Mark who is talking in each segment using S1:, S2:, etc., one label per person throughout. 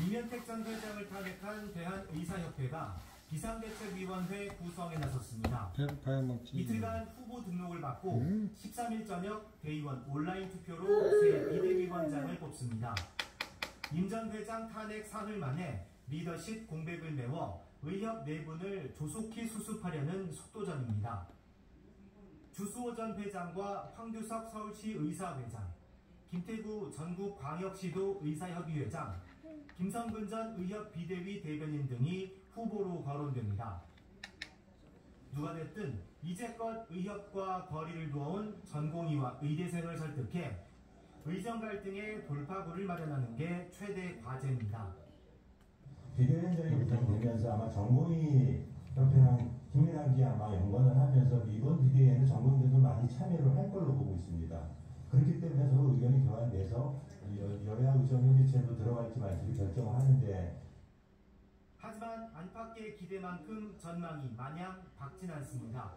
S1: 이면택 전 회장을 탄핵한 대한의사협회가 비상대책위원회 구성에 나섰습니다. 이틀간 후보 등록을 받고 13일 저녁 대의원 온라인 투표로 새 비대위원장을 뽑습니다. 임 전 회장 탄핵 사흘 만에 리더십 공백을 메워 의협 내분을 조속히 수습하려는 속도전입니다. 주수호 전 회장과 황규석 서울시 의사회장, 김태구 전국광역시도 의사협의회장, 김성근 전 의협 비대위 대변인 등이 후보로 거론됩니다. 누가 됐든 이제껏 의협과 거리를 두어온 전공의와 의대생을 설득해 의정 갈등의 돌파구를 마련하는 게 최대 과제입니다.
S2: 비대위원장이 구성되면서 아마 전공의 협회랑 국민당기 아마 연관을 하면서 이번 비대위에는 전공의들도 많이 참여를 할 걸로 보고 있습니다. 그렇기 때문에 서로 의견이 교환돼서 여야 의정협의체로 들어갈지 말지를 결정을 하는데,
S1: 하지만 안팎의 기대만큼 전망이 마냥 밝진 않습니다.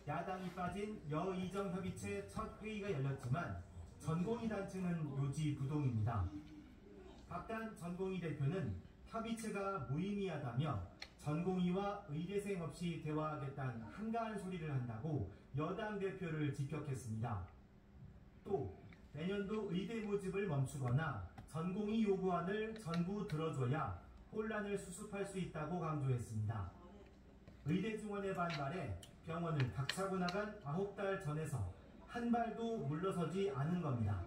S1: 야당이 빠진 여의정협의체 첫 회의가 열렸지만 전공의 단층은 요지부동입니다. 박단 전공의 대표는 협의체가 무의미하다며 전공의와 의대생 없이 대화하겠다는 한가한 소리를 한다고 여당 대표를 직격했습니다. 또 내년도 의대 모집을 멈추거나 전공의 요구안을 전부 들어줘야 혼란을 수습할 수 있다고 강조했습니다. 의대 증원의 반발에 병원을 박차고 나간 9달 전에서 한 발도 물러서지 않은 겁니다.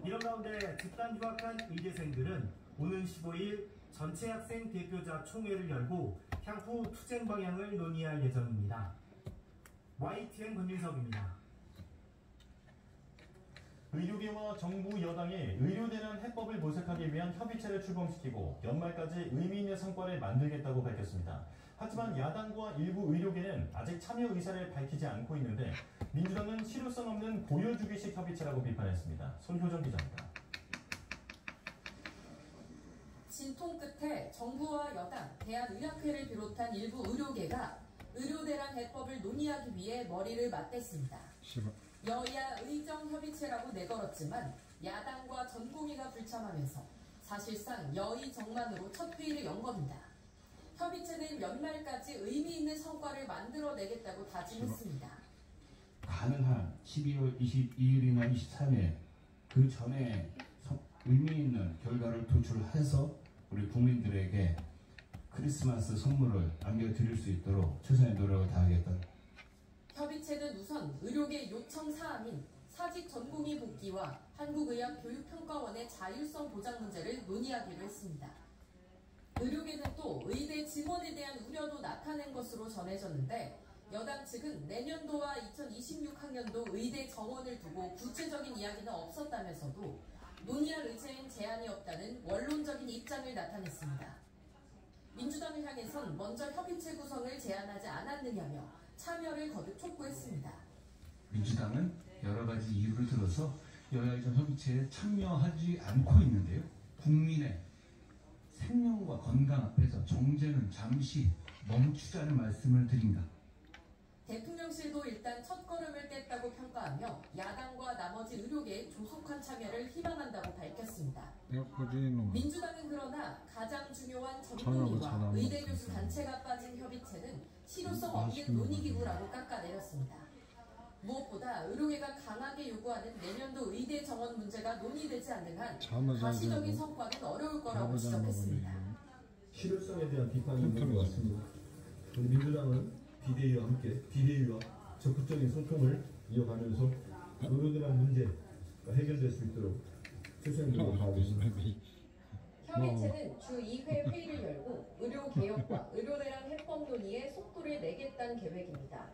S1: 이런 가운데 집단 휴학한 의대생들은 오는 15일 전체 학생 대표자 총회를 열고 향후 투쟁 방향을 논의할 예정입니다. YTN 권민석입니다.
S3: 의료계와 정부 여당이 의료대란 해법을 모색하기 위한 협의체를 출범시키고 연말까지 의미 있는 성과를 만들겠다고 밝혔습니다. 하지만 야당과 일부 의료계는 아직 참여 의사를 밝히지 않고 있는데 민주당은 실효성 없는 보여주기식 협의체라고 비판했습니다. 손효정 기자입니다.
S4: 진통 끝에 정부와 여당, 대한의학회를 비롯한 일부 의료계가 의료대란 해법을 논의하기 위해 머리를 맞댔습니다. 여야 의정협의체라고 내걸었지만 야당과 전공의가 불참하면서 사실상 여의정만으로 첫 회의를 연 겁니다. 협의체는 연말까지 의미 있는 성과를 만들어내겠다고 다짐했습니다.
S5: 가능한 12월 22일이나 23일 그 전에 의미 있는 결과를 도출해서 우리 국민들에게 크리스마스 선물을 안겨드릴 수 있도록 최선의 노력을 다하겠다.
S4: 협의체는 우선 의료계 요청 사항인 사직 전공의 복귀와 한국의학교육평가원의 자율성 보장 문제를 논의하기로 했습니다. 의료계는 또 의대 증원에 대한 우려도 나타낸 것으로 전해졌는데 여당 측은 내년도와 2026학년도 의대 정원을 두고 구체적인 이야기는 없었다면서도 논의할 의제인 제한이 없다는 원론적인 입장을 나타냈습니다. 민주당을 향해선 먼저 협의체 구성을 제안하지 않았느냐며 참여를 거듭 촉구했습니다.
S5: 민주당은 여러 가지 이유를 들어서 여야의정 협의체에 참여하지 않고 있는데요. 국민의 생명과 건강 앞에서 정쟁은 잠시 멈추자는 말씀을 드립니다.
S4: 대통령실도 일단 첫걸음을 뗐다고 평가하며 야당과 나머지 의료계의 조속한 참여를 희망한다고 밝혔습니다. 민주당은 그러나 가장 중요한 전문의와 의대 교수 단체가 빠진 협의체는 실효성 없는 논의기구라고 깎아내렸습니다. 무엇보다 의료계가 강하게 요구하는 내년도 의대 정원 문제가 논의되지 않는 한 가시적인 성과는 어려울 거라고 지적했습니다.
S6: 실효성에 대한 비판이 있는 것 같습니다. 민주당은 비대위와 함께 비대위와 적극적인 소통을 이어가면서 의료대란 문제가 해결될 수 있도록 최선의 노력을 다하겠습니다.
S4: 협의체는 주 2회 회의를 열고 의료개혁과 의료대란 해법 논의에 속도를 내겠다는 계획입니다.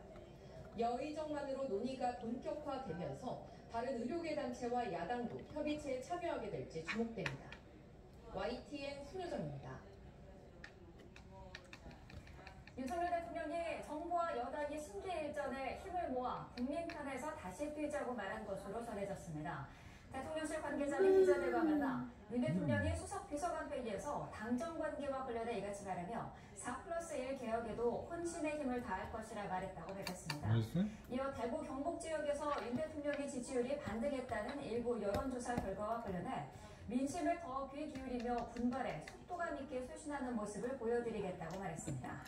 S4: 여의정만으로 논의가 본격화되면서 다른 의료계 단체와 야당도 협의체에 참여하게 될지 주목됩니다. YTN 손효정입니다.
S7: 윤석열 대통령이 정부와 여당이 심기일전에 힘을 모아 국민 편에서 다시 뛰자고 말한 것으로 전해졌습니다. 대통령실 관계자는 기자들과 만나 윤 대통령이 수석 비서관 회의에서 당정 관계와 관련해 이같이 말하며 4+1 개혁에도 혼신의 힘을 다할 것이라 말했다고 밝혔습니다. 이어 대구 경북 지역에서 윤 대통령의 지지율이 반등했다는 일부 여론조사 결과와 관련해 민심을 더 귀 기울이며 분발에 속도감 있게 쇄신하는 모습을 보여드리겠다고 말했습니다.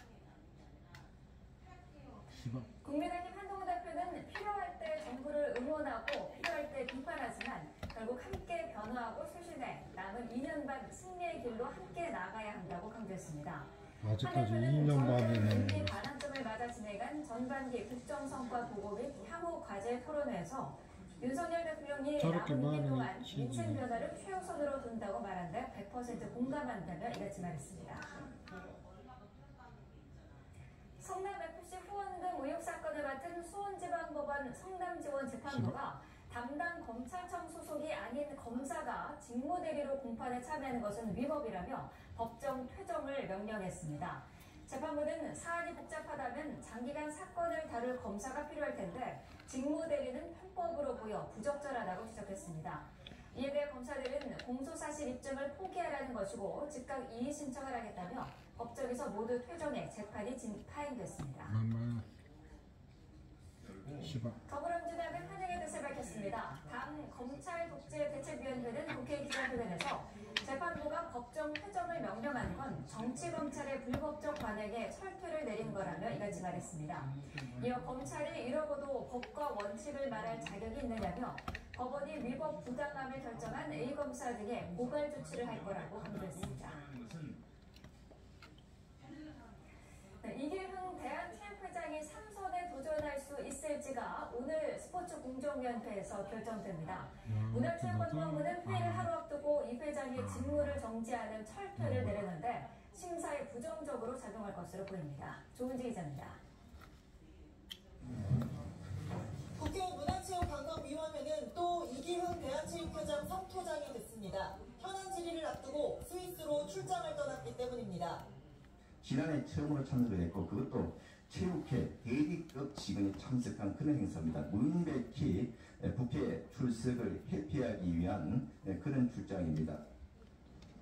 S7: 국민의힘 한동훈 대표는 필요할 때 정부를 응원하고 필요할 때 비판하지만 결국 함께 변화하고 쇄신해 남은 2년 반 승리의 길로 함께 나아가야 한다고 강조했습니다.
S8: 아직까지 2년 반이네.
S7: 임기 반환점을 맞아 진행한 전반기 국정성과 보고 및 향후 과제 토론회에서 윤석열 대통령이
S8: 저렇게
S7: 남은 2년
S8: 많이
S7: 동안
S8: 치지.
S7: 민생 변화를 최우선으로 둔다고 말한 데 100% 공감한다며 이같이 말했습니다. 성남FC 후원 등 의혹 사건을 맡은 수원지방법원 성남지원재판부가 담당 검찰청 소속이 아닌 검사가 직무대리로 공판에 참여하는 것은 위법이라며 법정 퇴정을 명령했습니다. 재판부는 사안이 복잡하다면 장기간 사건을 다룰 검사가 필요할 텐데 직무대리는 편법으로 보여 부적절하다고 지적했습니다. 이에 대해 검사들은 공소사실 입증을 포기하라는 것이고 즉각 이의 신청을 하겠다며 법정에서 모두 퇴정해 재판이 파행됐습니다. 더불어민주당은 환영의 뜻을 밝혔습니다. 당 검찰독재대책위원회는 국회 기자회견에서 재판부가 법정 퇴정을 명령한 건 정치검찰의 불법적 관행에 철퇴를 내린 거라며 이같이 말했습니다. 이어 검찰이 이러고도 법과 원칙을 말할 자격이 있느냐며 법원이 위법 부당함을 결정한 A검사 등의 고발 조치를 할 거라고 강조했습니다. 이기흥 대한체육회장이 3선에 도전할 수 있을지가 오늘 스포츠공정위원회에서 결정됩니다. 문화체육관광부는 회의를 하루 앞두고 이 회장의 직무를 정지하는 철퇴를 내렸는데 심사에 부정적으로 작용할 것으로 보입니다. 조은지 기자입니다.
S9: 국회 문화체육관광위원회는 또 이기흥 대한체육회장 선포장이 됐습니다. 현안 질의를 앞두고 스위스로 출장을 떠났기 때문입니다.
S10: 지난해 처음으로 참석을 했고 그것도 체육회 대리급 직원이 참석한 그런 행사입니다. 명백히 국회 출석을 회피하기 위한 그런 출장입니다.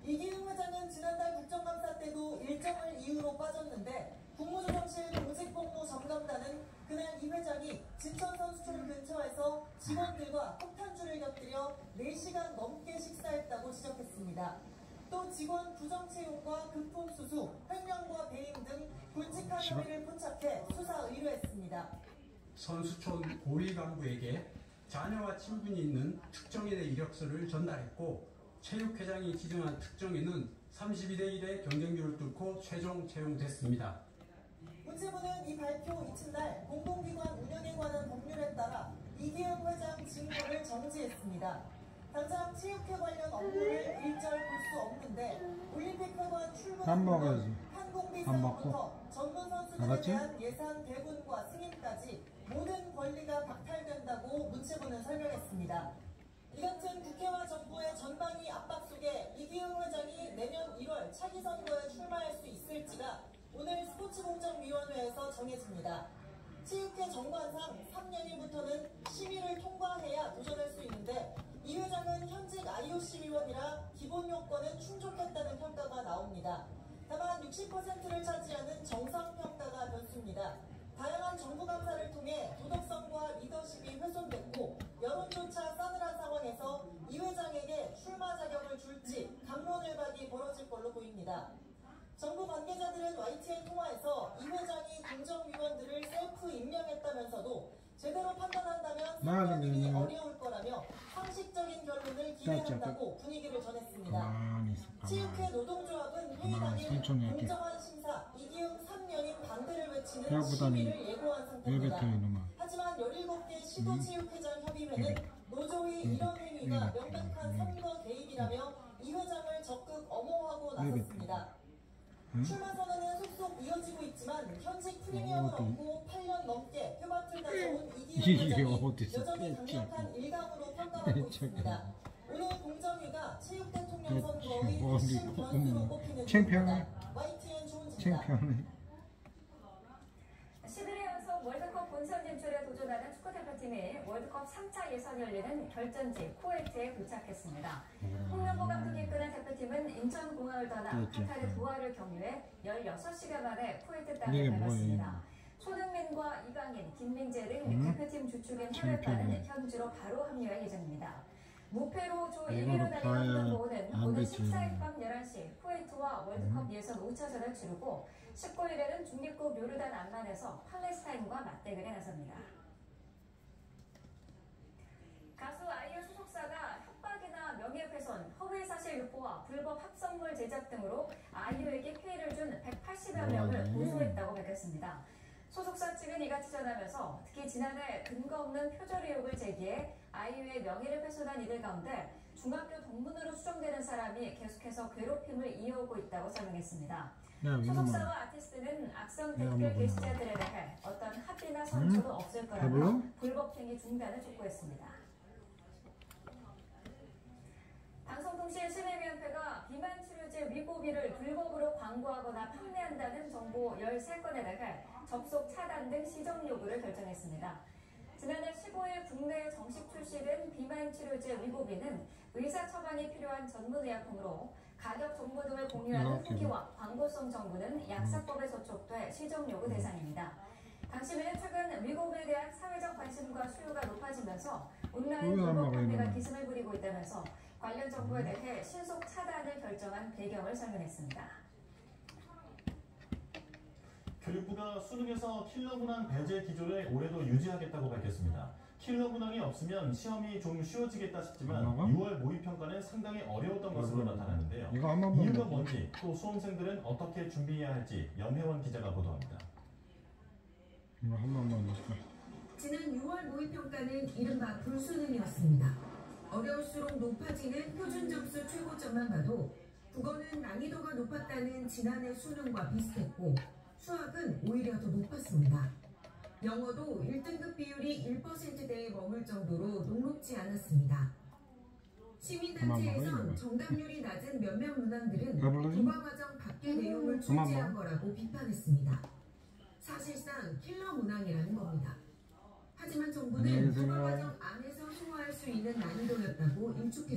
S9: 이기흥 회장은 지난달 국정감사 때도 일정을 이유로 빠졌는데 국무조정실 공직복무점검단은 그날 이 회장이 진천선수촌 근처에서 직원들과 폭탄주를 곁들여 4시간 넘게 식사했다고 지적했습니다. 또 직원 부정채용과 금품수수, 횡령과 배임 등 굵직한 혐의를 포착해 수사 의뢰했습니다.
S11: 선수촌 고위 간부에게 자녀와 친분이 있는 특정인의 이력서를 전달했고 체육회장이 지정한 특정인은 32대 1의 경쟁률을 뚫고 최종 채용됐습니다.
S9: 문체부는 이 발표 이튿날 공공기관 운영에 관한 법률에 따라 이기흥 회장 직무를 정지했습니다. 당장 체육회 관련 업무를 일절 볼 수 없는데 올림픽회관 출근은 항공비상부터 전문 선수들에 대한 예산 배분과 승인까지 모든 권리가 박탈된다고 문체부는 설명했습니다. 이 같은 국회와 정부의 전방위 압박 속에 이기흥 회장이 내년 1월 차기 선거에 출마할 수 있을지가 오늘 스포츠공정위원회에서 정해집니다. 체육회 정관상 3년일부터는 심의를 통과해야 도전할 수 있는데 이 회장은 현직 IOC 위원이라 기본 요건은 충족했다는 평가가 나옵니다. 다만 60%를 차지하는 정상평가가 변수입니다. 다양한 정부 감사를 통해 도덕성과 리더십이 훼손됐고 여론조차 싸늘한 상황에서 이 회장에게 출마 자격을 줄지 갑론을박이 벌어질 걸로 보입니다. 정부 관계자들은 YTN 통화에서 이 회장이 공정위원들을 셀프 임명했다면서도 제대로 판단한다면 상견이기 어려울 거라며 상식적인 결론을 기대한다고 분위기를 전했습니다. 체육회 노동조합은 회의 당일 공정한 심사, 이기흥 3년인 반대를 외치는 시위를 예고한 상태입니다. 하지만 17개 시도체육회장 협의회는 노조의 이런 행위가 명백한 선거 개입이라며 이 회장을 적극 엄호하고 나섰습니다. 출마 선언은 속속 이어지고 있지만 현직 프리미엄을 얻고 8년 넘게 표밭을 다져온 이기흥 회장이 여전히 강력한 일감으로 평가받고 있습니다. 오늘 공정위가 체육 대통령 선거의 핵심 변수로 꼽히는 중입니다. YTN 조은지입니다.
S7: 11회 연속 월드컵 본선 진출에 도전하는 축구대표팀이 월드컵 3차 예선이 열리는 결전지 쿠웨이트에 도착했습니다. 홍명보 감독이 이끄는 대표팀은 인천공항을 떠나 카타르 도하를 경유해 16시간 만에 쿠웨이트 땅을 밟았습니다. 손흥민과 이강인, 김민재 등 대표팀 주축인 해외파는 현지로 바로 합류할 예정입니다. 무패로 조 1위로 달리는 홍명보는 오늘
S8: 되지.
S7: 14일 밤 11시 쿠웨이트와 월드컵 예선 5차전을 치르고 19일에는 중립국 요르단 암만에서 팔레스타인과 맞대결에 나섭니다. 가수 아이유 소속사가 협박이나 명예훼손, 허위사실 유포와 불법 합성물 제작 등으로 아이유에게 피해를 준 180여 명을 고소했다고 밝혔습니다. 소속사 측은 이같이 전하면서 특히 지난해 근거 없는 표절 의혹을 제기해 아이유의 명예를 훼손한 이들 가운데 중학교 동문으로 추정되는 사람이 계속해서 괴롭힘을 이어오고 있다고 설명했습니다. 소속사와 아티스트는 악성 댓글 게시자들에 대해 어떤 합의나 선처도 없을 거라며 불법행위 중단을 촉구했습니다. 방송통신심의위원회가 비만 치료제 위고비를 불법으로 광고하거나 판매한다는 정보 13건에 대해 접속 차단 등 시정 요구를 결정했습니다. 지난해 15일 국내에 정식 출시된 비만 치료제 위고비는 의사 처방이 필요한 전문의약품으로 가격 정보 등을 공유하는 후기와 광고성 정보는 약사법에 소속돼 시정 요구 대상입니다. 당시는 최근 위고비에 대한 사회적 관심과 수요가 높아지면서 온라인 불법 판매가 기승을 부리고 있다면서 관련 정보에 대해 신속 차단을 결정한 배경을 설명했습니다.
S3: 교육부가 수능에서 킬러 문항 배제 기조를 올해도 유지하겠다고 밝혔습니다. 킬러 문항이 없으면 시험이 좀 쉬워지겠다 싶지만 6월 모의평가는 상당히 어려웠던 것으로 나타나는데요. 이유가 뭔지 또 수험생들은 어떻게 준비해야 할지 염혜원 기자가 보도합니다.
S12: 지난 6월 모의평가는 이른바 불수능이었습니다. 어려울수록 높아지는 표준 점수 최고점만 봐도 국어는 난이도가 높았다는 지난해 수능과 비슷했고 수학은 오히려 더 높았습니다. 영어도 1등급 비율이 1%대에 머물 정도로 녹록지 않았습니다. 시민단체에선 정답률이 낮은 몇몇 문항들은 교과과정 밖의 내용을 출제한 거라고 비판했습니다. 사실상 킬러 문항이라는 겁니다. 하지만 정부는 교과과정 안에서 소화할 수 있는 난이도였다고 일축했습니다.